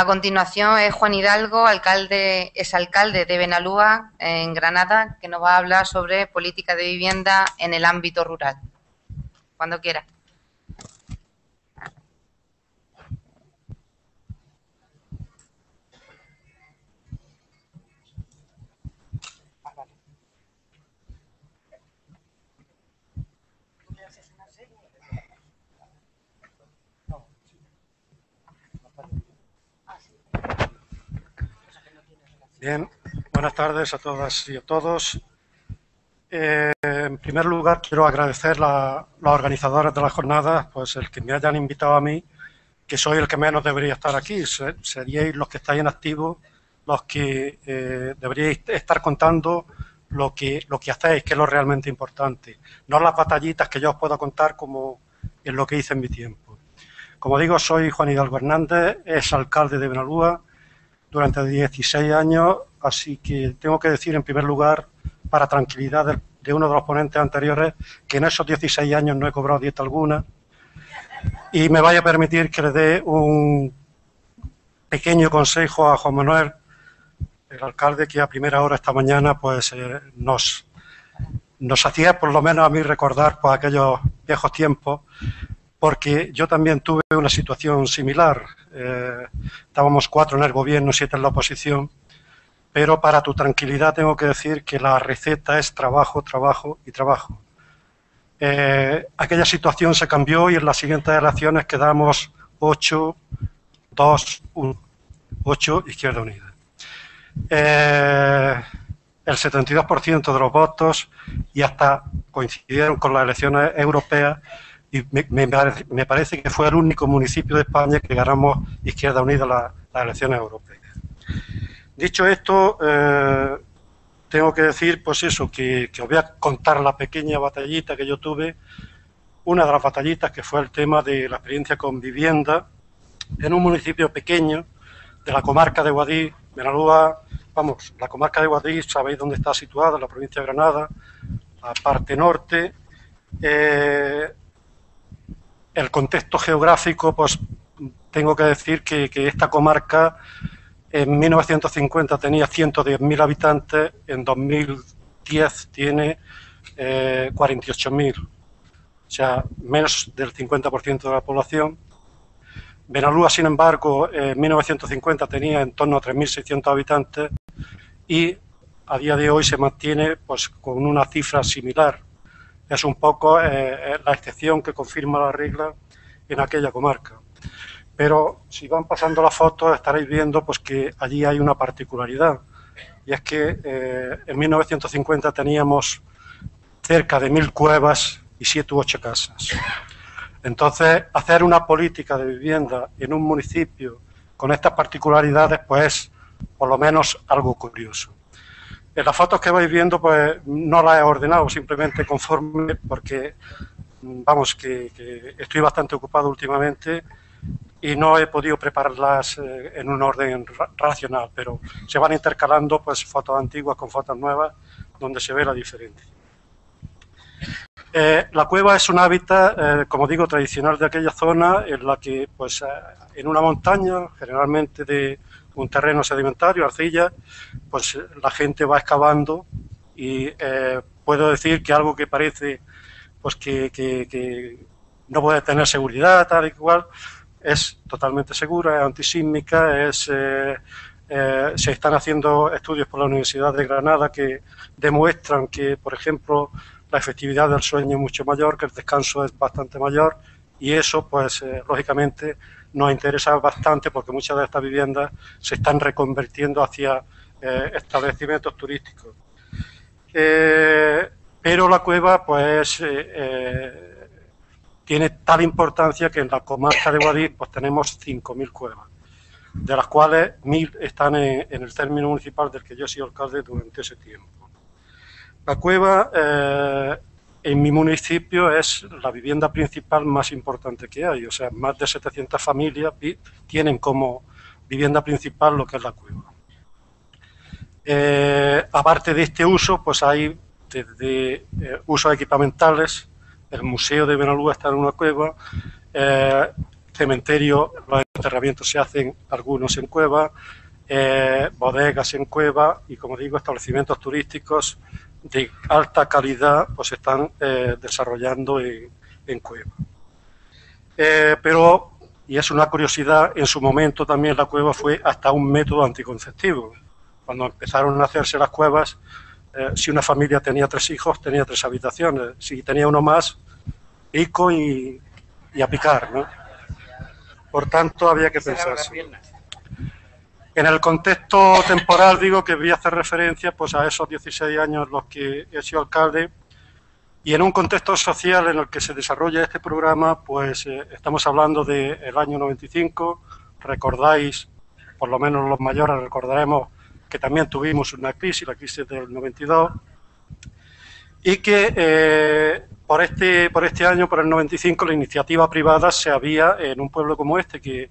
A continuación es Juan Hidalgo, exalcalde de Benalúa, en Granada, que nos va a hablar sobre política de vivienda en el ámbito rural. Cuando quiera. Bien, buenas tardes a todas y a todos. En primer lugar, quiero agradecer a los organizadores de la jornada, pues el que me hayan invitado a mí, que soy el que menos debería estar aquí. Seríais los que estáis en activo, los que deberíais estar contando lo que hacéis, que es lo realmente importante. No las batallitas que yo os puedo contar como en lo que hice en mi tiempo. Como digo, soy Juan Hidalgo Hernández, exalcalde de Benalúa durante 16 años, así que tengo que decir en primer lugar, para tranquilidad de uno de los ponentes anteriores, que en esos 16 años no he cobrado dieta alguna, y me vaya a permitir que le dé un pequeño consejo a Juan Manuel, el alcalde, que a primera hora esta mañana pues nos hacía por lo menos a mí recordar pues aquellos viejos tiempos, porque yo también tuve una situación similar. Estábamos 4 en el gobierno, 7 en la oposición, pero para tu tranquilidad tengo que decir que la receta es trabajo, trabajo y trabajo. Aquella situación se cambió y en las siguientes elecciones quedamos 8, 2, 1, 8 Izquierda Unida. El 72% de los votos, y hasta coincidieron con las elecciones europeas, y me parece que fue el único municipio de España que ganamos Izquierda Unida las elecciones europeas. Dicho esto, tengo que decir pues eso, que os voy a contar la pequeña batallita que yo tuve, una de las batallitas que fue el tema de la experiencia con vivienda en un municipio pequeño de la comarca de Guadix, Benalúa. Vamos, la comarca de Guadix, sabéis dónde está situada, en la provincia de Granada, la parte norte. El contexto geográfico, pues tengo que decir que esta comarca en 1950 tenía 110.000 habitantes, en 2010 tiene 48.000, o sea, menos del 50% de la población. Benalúa, sin embargo, en 1950 tenía en torno a 3.600 habitantes y a día de hoy se mantiene pues con una cifra similar. Es un poco la excepción que confirma la regla en aquella comarca. Pero si van pasando las fotos estaréis viendo pues que allí hay una particularidad, y es que en 1950 teníamos cerca de 1.000 cuevas y 7 u 8 casas. Entonces, hacer una política de vivienda en un municipio con estas particularidades pues es por lo menos algo curioso. En las fotos que vais viendo, pues no las he ordenado, simplemente conforme, porque vamos, que estoy bastante ocupado últimamente y no he podido prepararlas en un orden racional, pero se van intercalando pues fotos antiguas con fotos nuevas, donde se ve la diferencia. La cueva es un hábitat, como digo, tradicional de aquella zona, en la que pues en una montaña, generalmente de un terreno sedimentario, arcilla, pues la gente va excavando y puedo decir que algo que parece pues que no puede tener seguridad, tal y cual, es totalmente segura, es antisísmica, se están haciendo estudios por la Universidad de Granada que demuestran que, por ejemplo, la efectividad del sueño es mucho mayor, que el descanso es bastante mayor, y eso, pues, lógicamente, nos interesa bastante porque muchas de estas viviendas se están reconvirtiendo hacia establecimientos turísticos. Pero la cueva, pues, tiene tal importancia que en la comarca de Guadix pues, tenemos 5.000 cuevas, de las cuales 1.000 están en el término municipal del que yo he sido alcalde durante ese tiempo. La cueva en mi municipio es la vivienda principal más importante que hay, o sea, más de 700 familias tienen como vivienda principal lo que es la cueva. Aparte de este uso, pues hay desde usos equipamentales. El Museo de Benalúa está en una cueva, cementerio, los enterramientos se hacen algunos en cueva, bodegas en cueva y, como digo, establecimientos turísticos de alta calidad pues se están desarrollando en cueva. Pero, y es una curiosidad, en su momento también la cueva fue hasta un método anticonceptivo. Cuando empezaron a hacerse las cuevas, si una familia tenía 3 hijos, tenía 3 habitaciones. Si tenía uno más, pico y a picar, ¿no? Por tanto, había que pensar. En el contexto temporal digo que voy a hacer referencia pues a esos 16 años en los que he sido alcalde, y en un contexto social en el que se desarrolla este programa, pues estamos hablando del año 95. Recordáis, por lo menos los mayores recordaremos que también tuvimos una crisis, la crisis del 92, y que por este año, por el 95, la iniciativa privada se había, en un pueblo como este, que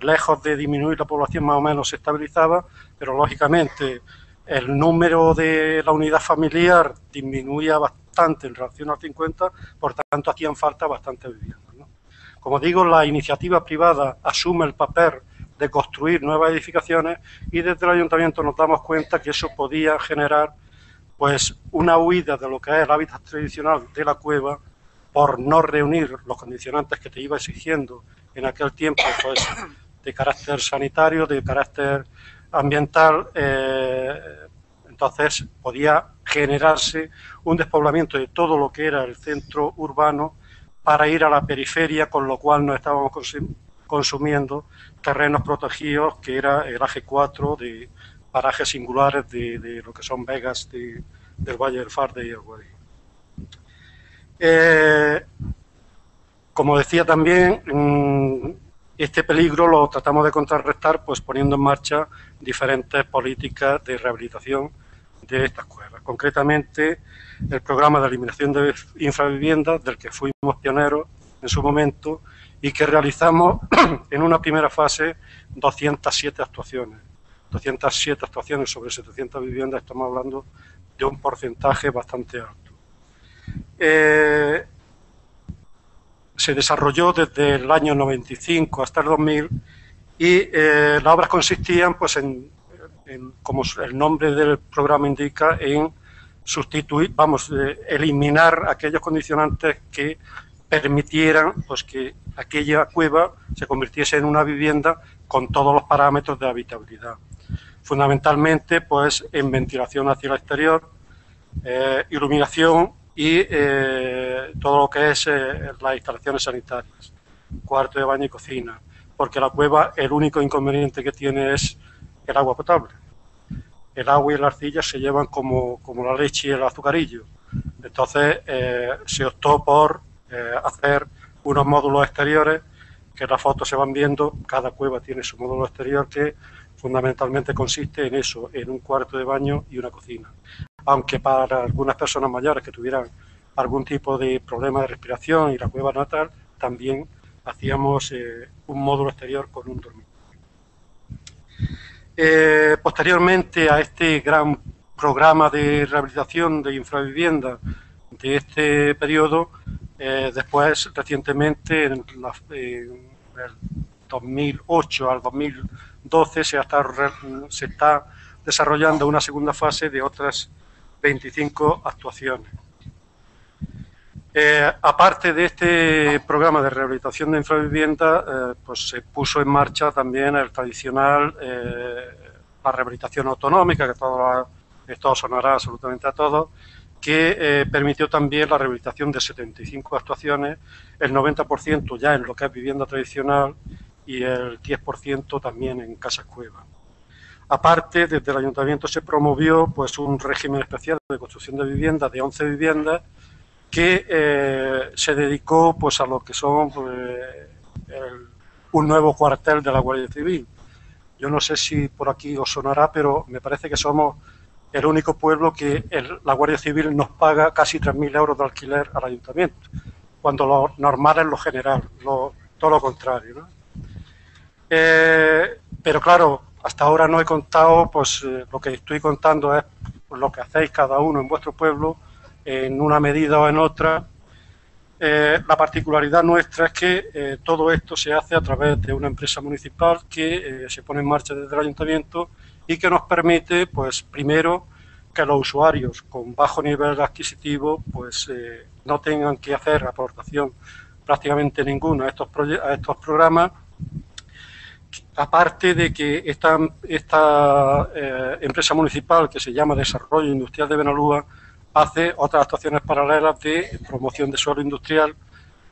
lejos de disminuir la población más o menos se estabilizaba, pero lógicamente el número de la unidad familiar disminuía bastante en relación al 50, por tanto hacían falta bastantes viviendas, ¿no? Como digo, la iniciativa privada asume el papel de construir nuevas edificaciones y desde el ayuntamiento nos damos cuenta que eso podía generar pues una huida de lo que es el hábitat tradicional de la cueva por no reunir los condicionantes que te iba exigiendo en aquel tiempo, pues de carácter sanitario, de carácter ambiental, entonces podía generarse un despoblamiento de todo lo que era el centro urbano para ir a la periferia, con lo cual nos estábamos consumiendo terrenos protegidos, que era el AG4 de parajes singulares de lo que son vegas del Valle del Farde y el Guadí. Como decía también, este peligro lo tratamos de contrarrestar pues poniendo en marcha diferentes políticas de rehabilitación de estas cuevas. Concretamente, el programa de eliminación de infraviviendas, del que fuimos pioneros en su momento y que realizamos en una primera fase 207 actuaciones. 207 actuaciones sobre 700 viviendas, estamos hablando de un porcentaje bastante alto. Se desarrolló desde el año 95 hasta el 2000 y las obras consistían, pues, como el nombre del programa indica, en sustituir, eliminar aquellos condicionantes que permitieran pues que aquella cueva se convirtiese en una vivienda con todos los parámetros de habitabilidad. Fundamentalmente, pues, en ventilación hacia el exterior, iluminación y todo lo que es las instalaciones sanitarias, cuarto de baño y cocina, porque la cueva el único inconveniente que tiene es el agua potable. El agua y la arcilla se llevan como la leche y el azucarillo. Entonces se optó por hacer unos módulos exteriores, que en la foto se van viendo. Cada cueva tiene su módulo exterior, que fundamentalmente consiste en eso, en un cuarto de baño y una cocina. Aunque para algunas personas mayores que tuvieran algún tipo de problema de respiración y la cueva natal, también hacíamos un módulo exterior con un dormitorio. Posteriormente a este gran programa de rehabilitación de infravivienda de este periodo, después, recientemente, en el 2008 al 2012, se está desarrollando una segunda fase de otras 25 actuaciones. Aparte de este programa de rehabilitación de infravivienda, pues se puso en marcha también el tradicional, la rehabilitación autonómica, que esto sonará absolutamente a todos, que permitió también la rehabilitación de 75 actuaciones, el 90% ya en lo que es vivienda tradicional y el 10% también en casas cuevas. Aparte, desde el ayuntamiento se promovió pues un régimen especial de construcción de viviendas, de 11 viviendas, que se dedicó pues a lo que son un nuevo cuartel de la Guardia Civil. Yo no sé si por aquí os sonará, pero me parece que somos el único pueblo que la Guardia Civil nos paga casi 3.000 euros de alquiler al ayuntamiento, cuando lo normal es lo general, todo lo contrario, ¿no? Pero claro, hasta ahora no he contado, pues lo que estoy contando es lo que hacéis cada uno en vuestro pueblo, en una medida o en otra, La particularidad nuestra es que todo esto se hace a través de una empresa municipal que se pone en marcha desde el ayuntamiento y que nos permite, pues, primero, que los usuarios con bajo nivel adquisitivo pues no tengan que hacer aportación prácticamente ninguna a estos programas, aparte de que esta empresa municipal, que se llama Desarrollo Industrial de Benalúa, hace otras actuaciones paralelas de promoción de suelo industrial,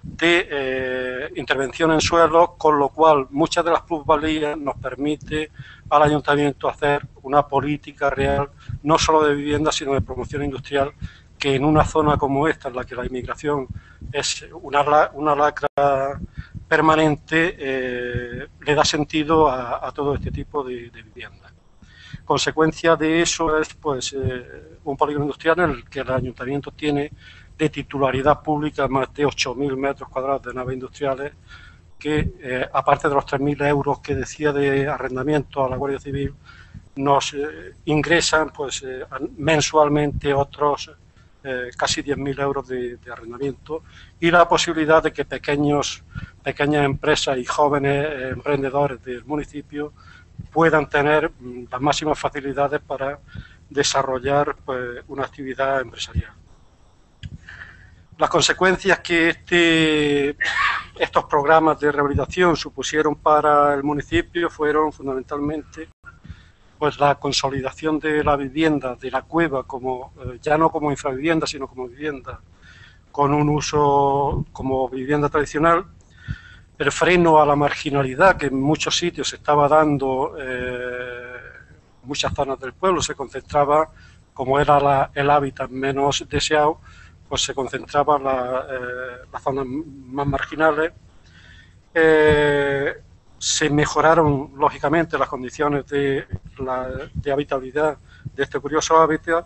de intervención en suelos, con lo cual muchas de las plusvalías nos permite al ayuntamiento hacer una política real, no solo de vivienda, sino de promoción industrial, que en una zona como esta, en la que la inmigración es una lacra permanente, le da sentido a todo este tipo de viviendas. Consecuencia de eso es, pues, un polígono industrial en el que el ayuntamiento tiene de titularidad pública más de 8.000 metros cuadrados de naves industriales, que aparte de los 3.000 euros que decía de arrendamiento a la Guardia Civil, nos ingresan, pues, mensualmente otros casi 10.000 euros de arrendamiento, y la posibilidad de que pequeñas empresas y jóvenes emprendedores del municipio puedan tener las máximas facilidades para desarrollar, pues, una actividad empresarial. Las consecuencias que estos programas de rehabilitación supusieron para el municipio fueron fundamentalmente, pues, la consolidación de la vivienda, de la cueva, como ya no como infravivienda, sino como vivienda, con un uso como vivienda tradicional, el freno a la marginalidad que en muchos sitios se estaba dando, muchas zonas del pueblo se concentraba, como era el hábitat menos deseado, pues se concentraban las zonas más marginales. Se mejoraron, lógicamente, las condiciones de habitabilidad de este curioso hábitat.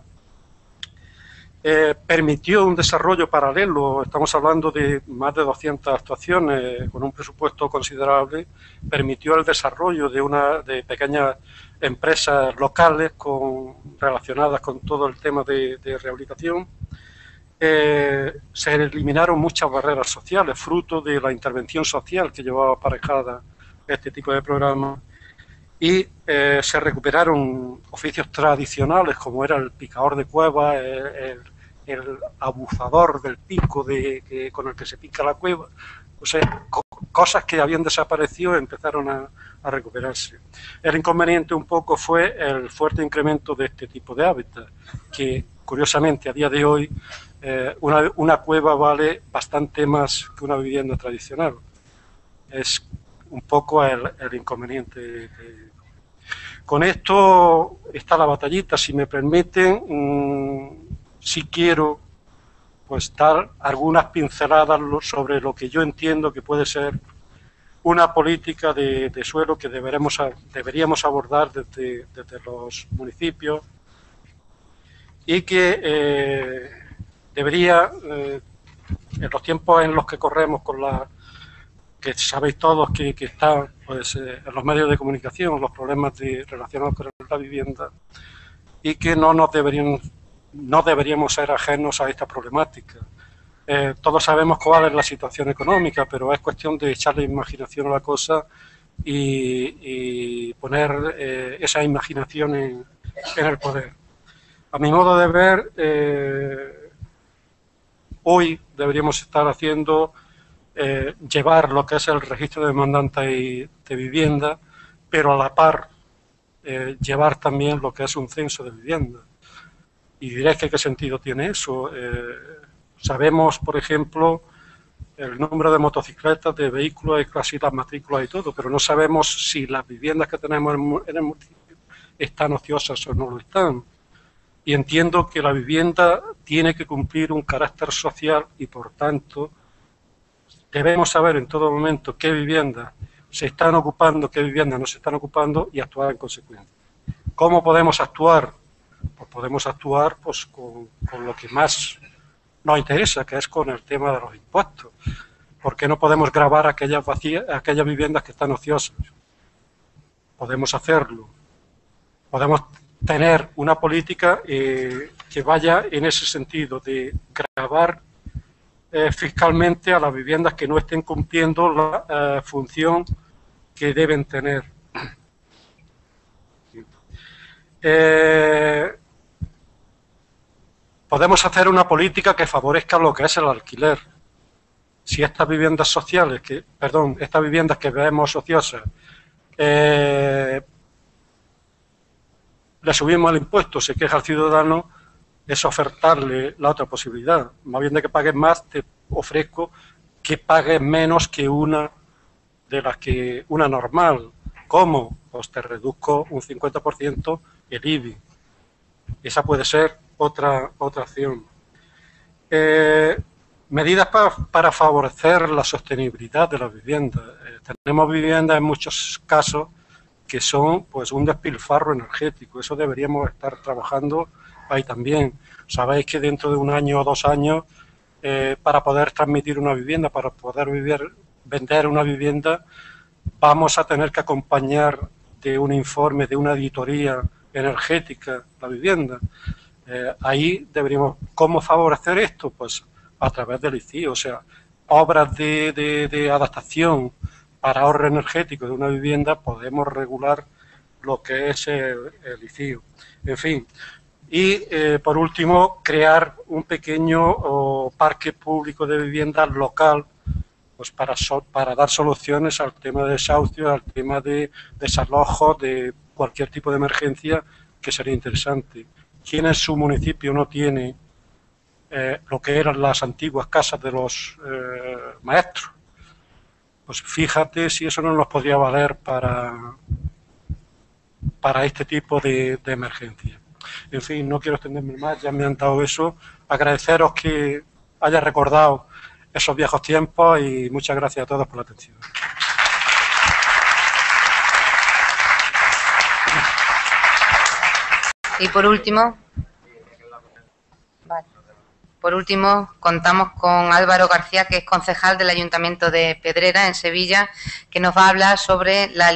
Permitió un desarrollo paralelo, estamos hablando de más de 200 actuaciones con un presupuesto considerable, permitió el desarrollo de pequeñas empresas locales relacionadas con todo el tema de rehabilitación. Se eliminaron muchas barreras sociales, fruto de la intervención social que llevaba aparejada este tipo de programas, y se recuperaron oficios tradicionales como era el picador de cuevas, el abuzador del pico con el que se pica la cueva. O sea, cosas que habían desaparecido empezaron a recuperarse. El inconveniente un poco fue el fuerte incremento de este tipo de hábitat, que curiosamente a día de hoy una cueva vale bastante más que una vivienda tradicional. Es un poco el inconveniente. Con esto está la batallita, si me permiten. Si quiero, pues, dar algunas pinceladas sobre lo que yo entiendo que puede ser una política de suelo que deberíamos abordar desde los municipios, y que debería, en los tiempos en los que corremos, que sabéis todos que están, pues, en los medios de comunicación, los problemas relacionados con la vivienda, y que no deberíamos ser ajenos a esta problemática. Todos sabemos cuál es la situación económica, pero es cuestión de echarle imaginación a la cosa y poner esa imaginación en el poder. A mi modo de ver, hoy deberíamos estar haciendo, llevar lo que es el registro de demandantes de vivienda, pero a la par llevar también lo que es un censo de vivienda. Y diréis que qué sentido tiene eso. Sabemos, por ejemplo, el número de motocicletas, de vehículos, y casi las matrículas y todo, pero no sabemos si las viviendas que tenemos en el municipio están ociosas o no lo están. Y entiendo que la vivienda tiene que cumplir un carácter social y, por tanto, debemos saber en todo momento qué viviendas se están ocupando, qué viviendas no se están ocupando, y actuar en consecuencia. ¿Cómo podemos actuar? Pues podemos actuar, pues, con lo que más nos interesa, que es con el tema de los impuestos. ¿Por qué no podemos gravar aquellas viviendas que están ociosas? Podemos hacerlo. Podemos tener una política que vaya en ese sentido, de gravar fiscalmente a las viviendas que no estén cumpliendo la función que deben tener. Podemos hacer una política que favorezca lo que es el alquiler. Si estas viviendas sociales, estas viviendas que vemos ociosas, le subimos el impuesto, se queja el ciudadano, es ofertarle la otra posibilidad. Más bien de que pagues más, te ofrezco que pagues menos que una de las que una normal. ¿Cómo? Pues te reduzco un 50% el IBI. Esa puede ser otra acción. Medidas para favorecer la sostenibilidad de las viviendas. Tenemos viviendas en muchos casos que son pues un despilfarro energético. Eso deberíamos estar trabajando ahí también. Sabéis que dentro de un año o 2 años, para poder transmitir una vivienda, para poder vender una vivienda, vamos a tener que acompañar de un informe, de una auditoría energética la vivienda. Ahí deberíamos, ¿cómo favorecer esto? Pues a través del ICI, o sea, obras de adaptación para ahorro energético de una vivienda, podemos regular lo que es el ICI. En fin, y por último, crear un pequeño parque público de viviendas local, pues para dar soluciones al tema de desahucio, al tema de desalojos, de cualquier tipo de emergencia, que sería interesante. ¿Quién en su municipio no tiene lo que eran las antiguas casas de los maestros? Pues fíjate si eso no nos podría valer para este tipo de emergencia. En fin, no quiero extenderme más, ya me han dado eso. Agradeceros que haya recordado esos viejos tiempos y muchas gracias a todos por la atención. Y por último, contamos con Álvaro García, que es concejal del Ayuntamiento de Pedrera, en Sevilla, que nos va a hablar sobre la